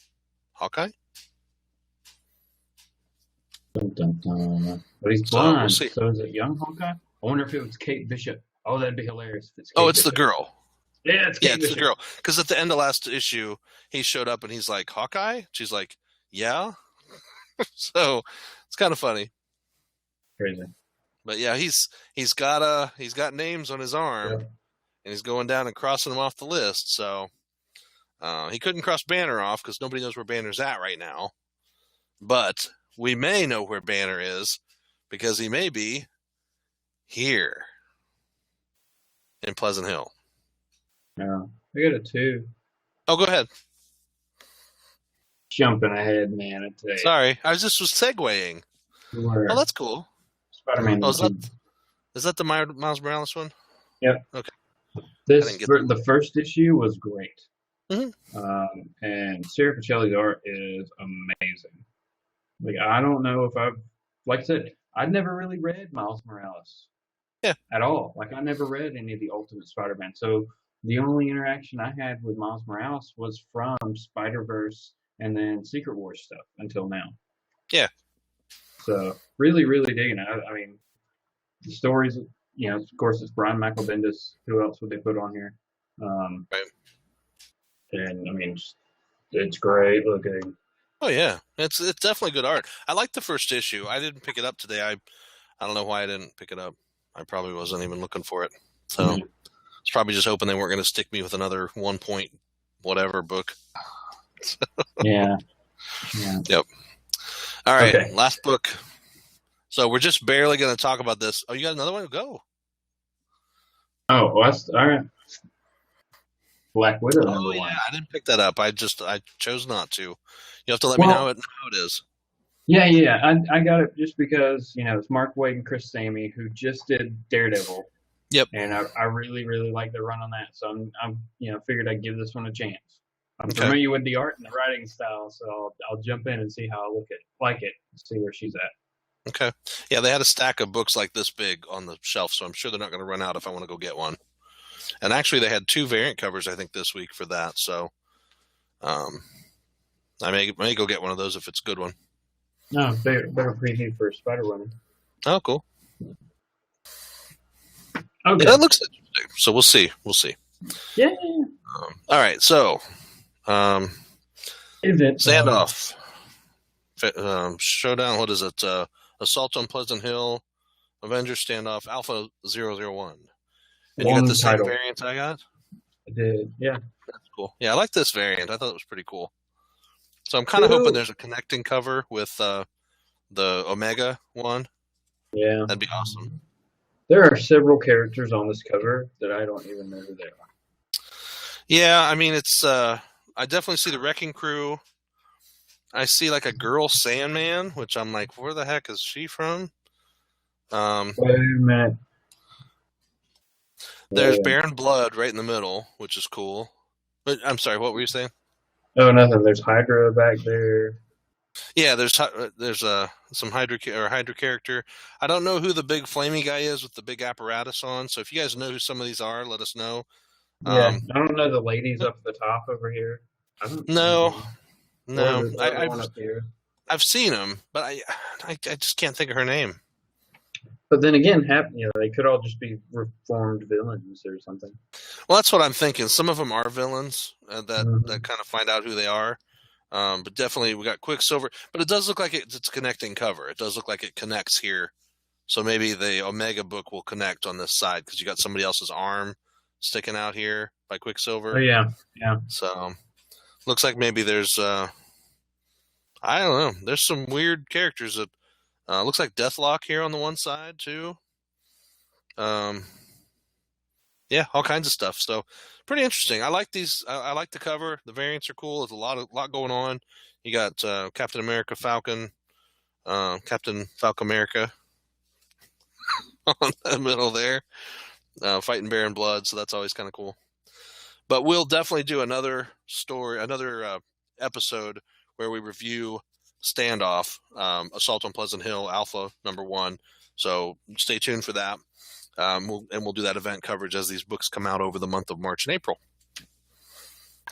Hawkeye. Dun, dun, dun. But he's blind, so is it young Hawkeye? I wonder if it was Kate Bishop. Oh, that'd be hilarious. If it's Kate Bishop. The girl. Yeah, it's Yeah, Kate it's the Bishop. girl. Because at the end of last issue, he showed up and he's like, Hawkeye? She's like, yeah. So it's kind of funny. Crazy. But yeah, he's got names on his arm, Yep. and he's going down and crossing them off the list. So he couldn't cross Banner off because nobody knows where Banner's at right now. But we may know where Banner is because he may be here in Pleasant Hill. No, I got a 2. Oh, go ahead. Jumping ahead, man. Today. Sorry, I was segueing. Oh, that's cool. Spider-Man. Oh, is that the Miles Morales one? Yep. Okay. The first issue was great. Mm-hmm. And Sarah Pichelli's art is amazing. Like, I don't know if like I said, I'd never really read Miles Morales. Yeah. At all. Like, I never read any of the Ultimate Spider-Man. So the only interaction I had with Miles Morales was from Spider-Verse and then Secret Wars stuff until now. Yeah. So really, really digging it. I mean, the stories, of course, it's Brian Michael Bendis. Who else would they put on here? Right. And I mean, it's great looking. Oh yeah, it's definitely good art. I like the first issue. I didn't pick it up today. I don't know why I didn't pick it up. I probably wasn't even looking for it. So I was probably just hoping they weren't going to stick me with another 1 point whatever book. Yeah. Yep. All right, okay. Last book. So we're just barely going to talk about this. Oh, you got another one? Go. Oh, well, all right. Black Widow number 1. I didn't pick that up. I chose not to. You have to let me know how it is. Yeah. I got it just because, it's Mark Waid and Chris Samney who just did Daredevil. Yep. And I really, really like the run on that. So I'm figured I'd give this one a chance. I'm familiar with the art and the writing style, so I'll jump in and see how I like it, see where she's at. Okay. Yeah, they had a stack of books like this big on the shelf, so I'm sure they're not going to run out if I want to go get one. And actually, they had 2 variant covers, I think, this week for that. So I may go get one of those if it's a good one. No, better preview for Spider-Woman. Oh, cool. Okay. Yeah, that looks interesting. So we'll see. Yeah. All right. So Event standoff. Showdown. What is it? Assault on Pleasant Hill. Avengers Standoff. Alpha 001. And you got the same variant I got? I did, yeah. That's cool. Yeah, I like this variant. I thought it was pretty cool. So I'm kind of hoping there's a connecting cover with the Omega one. Yeah. That'd be awesome. There are several characters on this cover that I don't even know who they are. Yeah, I mean, it's I definitely see the Wrecking Crew. I see like a girl Sandman, which I'm like, where the heck is she from? Wait a minute. There's Baron Blood right in the middle, which is cool. But I'm sorry, what were you saying? Oh, nothing. There's Hydra back there. Yeah, there's some Hydra character. I don't know who the big flamey guy is with the big apparatus on. So if you guys know who some of these are, let us know. Yeah, I don't know the ladies up at the top over here. No. I've seen them, but I just can't think of her name. But then again, they could all just be reformed villains or something. Well, that's what I'm thinking. Some of them are villains that kind of find out who they are. But definitely we got Quicksilver. But it does look like it's a connecting cover. It does look like it connects here. So maybe the Omega book will connect on this side because you got somebody else's arm sticking out here by Quicksilver. Oh, yeah. So looks like maybe there's I don't know. There's some weird characters that looks like Deathlock here on the one side too. Yeah, all kinds of stuff. So pretty interesting. I like these. I like the cover. The variants are cool. There's a lot going on. You got Captain America, Falcon, Captain Falcon America on the middle there, fighting Baron Blood. So that's always kind of cool. But we'll definitely do another episode where we review Standoff, Assault on Pleasant Hill, Alpha #1. So stay tuned for that. We'll do that event coverage as these books come out over the month of March and April.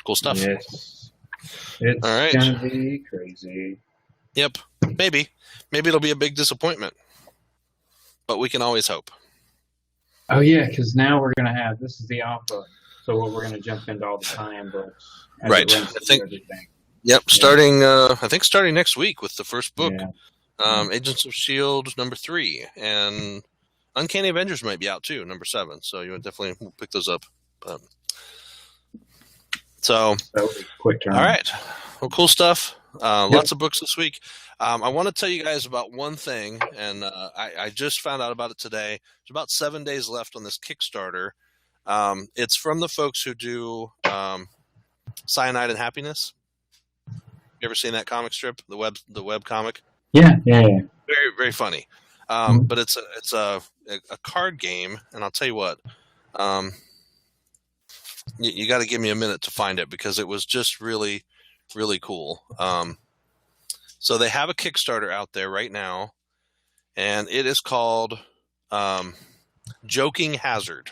Cool stuff. Yes. It's going to be crazy. Yep. Maybe it'll be a big disappointment, but we can always hope. Oh, yeah, because now we're going to have, this is the Alpha. So what we're going to jump into all the tie-in books as Right. it runs through everything. Yep. Starting, I think starting next week with the first book, Agents of S.H.I.E.L.D. #3, and Uncanny Avengers might be out too, #7. So you would definitely pick those up. So quick turn. All right. Well, cool stuff. Lots of books this week. I want to tell you guys about one thing, and I just found out about it today. There's about 7 days left on this Kickstarter. It's from the folks who do Cyanide and Happiness. You ever seen that comic strip, the web comic? Yeah. Very, very funny. But it's a card game, and I'll tell you what. You got to give me a minute to find it because it was just really, really cool. So they have a Kickstarter out there right now, and it is called Joking Hazard.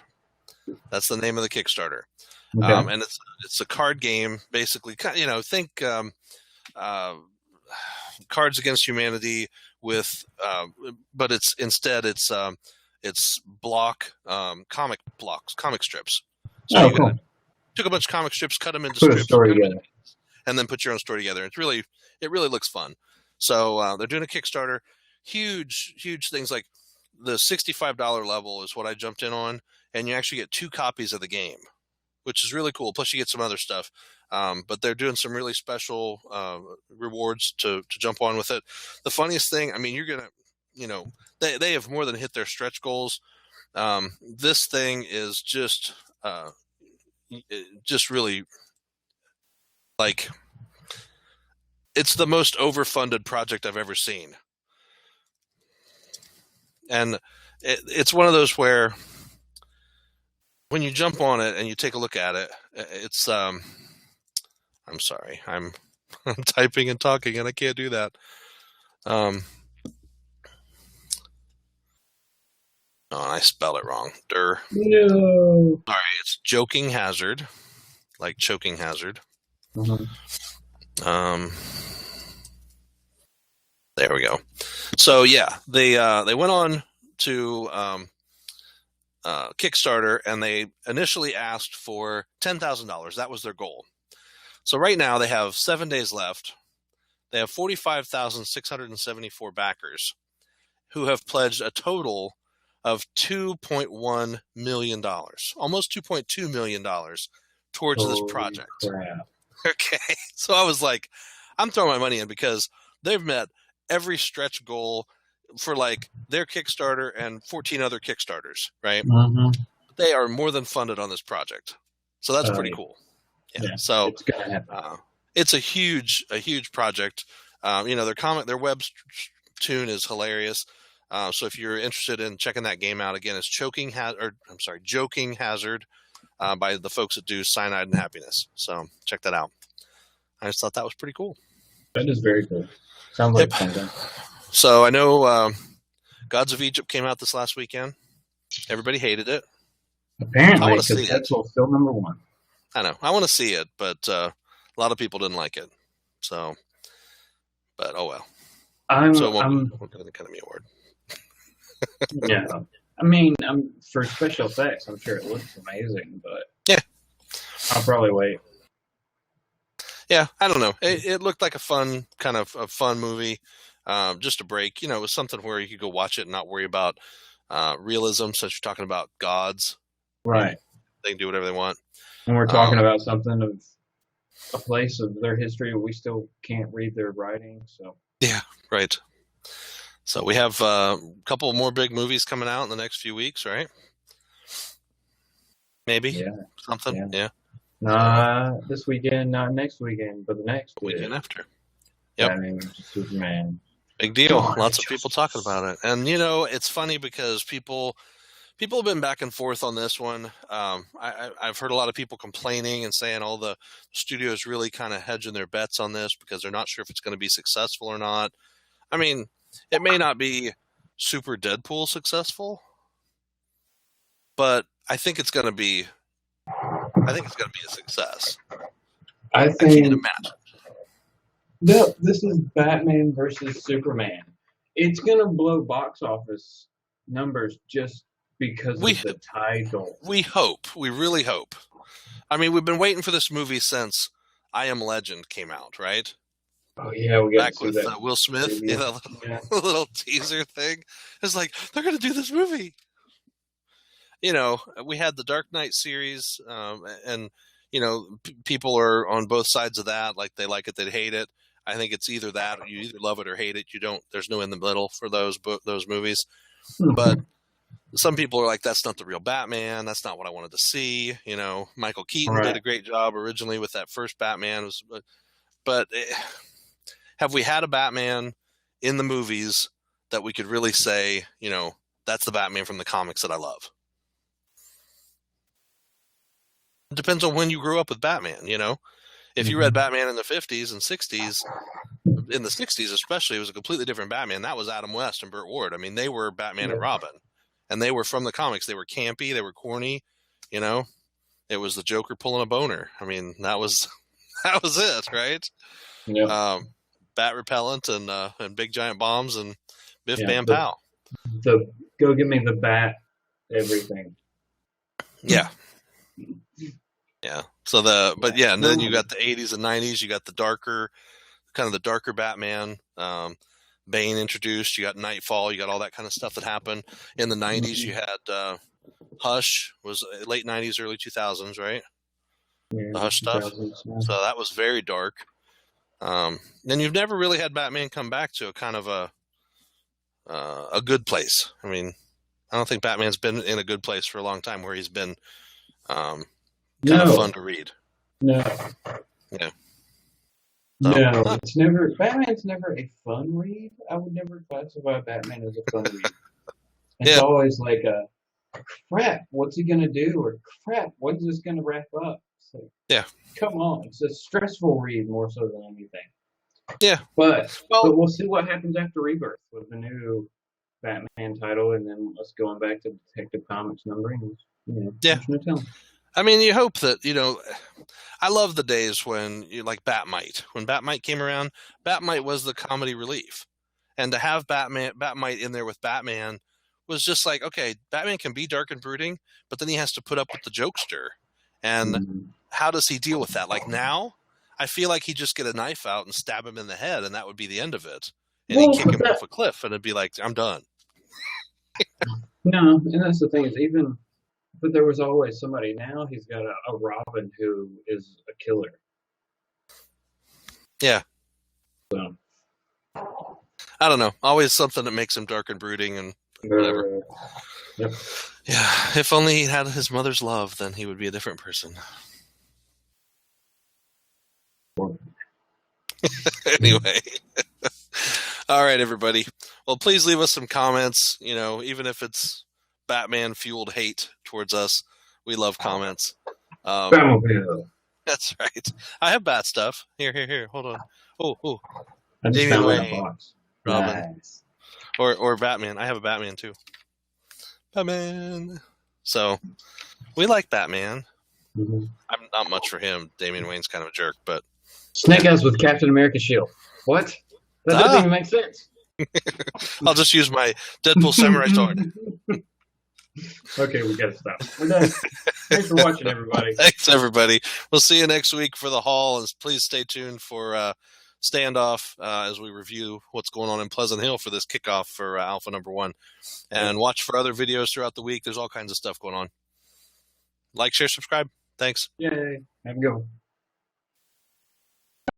That's the name of the Kickstarter. Okay. And it's a card game, basically. Think Cards Against Humanity with, but it's comic strips. So you took a bunch of comic strips, cut them into strips, together, and then put your own story together. It really looks fun. So they're doing a Kickstarter. Huge things like the $65 level is what I jumped in on, and you actually get 2 copies of the game, which is really cool. Plus you get some other stuff. But they're doing some really special rewards to jump on with it. The funniest thing, I mean, you're going to, they have more than hit their stretch goals. This thing is just really, like, it's the most overfunded project I've ever seen. And it's one of those where when you jump on it and you take a look at it, it's, I'm sorry, I'm typing and talking and I can't do that. Oh, I spell it wrong. No. Sorry, it's Joking Hazard, like choking hazard. Mm-hmm. There we go. So yeah, they went on to Kickstarter, and they initially asked for $10,000. That was their goal. So right now they have 7 days left. They have 45,674 backers who have pledged a total of $2.1 million, almost $2.2 million towards this project. Crap. Okay. So I was like, I'm throwing my money in because they've met every stretch goal for like their Kickstarter and 14 other Kickstarters, right? Mm-hmm. They are more than funded on this project. So that's pretty cool. Yeah. So it's gonna happen. It's a huge project. Their web tune is hilarious. So if you're interested in checking that game out, again, it's Joking Hazard by the folks that do Cyanide and Happiness. So check that out. I just thought that was pretty cool. That is very cool. Sounds like something. So I know Gods of Egypt came out this last weekend. Everybody hated it. Apparently, because that's still #1. I know. I want to see it, but a lot of people didn't like it. So, but oh well. I'm going to the Academy Award. Yeah, I mean, for special effects, I'm sure it looks amazing, but yeah, I'll probably wait. Yeah, I don't know. It looked like a fun movie, just a break. It was something where you could go watch it and not worry about realism, since you're talking about gods. Right. They can do whatever they want. And we're talking about something of a place of their history. We still can't read their writing, so. Yeah, right. So we have a couple more big movies coming out in the next few weeks, right? Maybe. Yeah. Something. Yeah. Not this weekend, not next weekend, but the next weekend after. Yep. Batman vs Superman. Big deal. Lots of people talking about it. And, it's funny because people have been back and forth on this one. I've heard a lot of people complaining and saying all the studios really kind of hedging their bets on this because they're not sure if it's going to be successful or not. I mean, it may not be super Deadpool successful, but I think it's going to be a success. I can't imagine. No, this is Batman versus Superman. It's going to blow box office numbers just because of the title. We hope. We really hope. I mean, we've been waiting for this movie since I Am Legend came out, right? Oh yeah, we got Back to see with that Will Smith, preview. that Yeah. little teaser thing. It's like, they're going to do this movie. We had the Dark Knight series, and people are on both sides of that. Like, they like it, they hate it. I think it's either that, or you either love it or hate it. You don't. There's no in the middle for those movies. But some people are like, that's not the real Batman. That's not what I wanted to see. Michael Keaton did a great job originally with that first Batman. But have we had a Batman in the movies that we could really say, that's the Batman from the comics that I love? It depends on when you grew up with Batman, If you read Batman in the 50s and 60s, in the 60s especially, it was a completely different Batman. That was Adam West and Burt Ward. I mean, they were Batman and Robin. And they were from the comics. They were campy. They were corny. It was the Joker pulling a boner. I mean, that was it, right? Yeah. Bat repellent and big giant bombs and biff bam pow. Go give me the bat everything. Yeah. Yeah. So and then you got the 80s and 90s. You got the darker Batman. Bane introduced. You got Nightfall. You got all that kind of stuff that happened in the 90s. You had Hush, was late 90s, early 2000s, right? Yeah, the Hush stuff. Yeah. So that was very dark. Then you've never really had Batman come back to a kind of a good place. I mean, I don't think Batman's been in a good place for a long time where he's been kind of fun to read. No. Yeah. No, it's never. Batman's never a fun read. I would never classify Batman as a fun read. It's always like crap, what's he gonna do? Or crap, when's this gonna wrap up? So, come on, it's a stressful read more so than anything. Yeah, but we'll see what happens after Rebirth with the new Batman title, and then us going back to Detective Comics numbering. I mean, you hope that, I love the days when like Batmite. When Batmite came around, Batmite was the comedy relief. And to have Batmite in there with Batman was just like, okay, Batman can be dark and brooding, but then he has to put up with the jokester. And how does he deal with that? Like now, I feel like he'd just get a knife out and stab him in the head, and that would be the end of it. And he'd kick him off a cliff, and it'd be like, I'm done. No, and that's the thing is but there was always somebody. Now he's got a Robin who is a killer. Yeah. So. I don't know. Always something that makes him dark and brooding and whatever. Yep. Yeah. If only he had his mother's love, then he would be a different person. Anyway. All right, everybody. Well, please leave us some comments, even if it's Batman-fueled hate towards us. We love comments. That's right. I have Bat stuff. Here. Hold on. Oh. I just found a box. Robin. Nice. Or Batman. I have a Batman, too. Batman. So, we like Batman. Mm-hmm. I'm not much for him. Damian Wayne's kind of a jerk, but... Snake Eyes with Captain America shield. What? That doesn't even make sense. I'll just use my Deadpool samurai sword. Okay, we gotta stop. We're done. Thanks for watching, everybody. Thanks, everybody. We'll see you next week for the haul, and please stay tuned for Standoff as we review what's going on in Pleasant Hill for this kickoff for Alpha number 1. And watch for other videos throughout the week. There's all kinds of stuff going on. Like, share, subscribe. Thanks. Yay. Have a good one.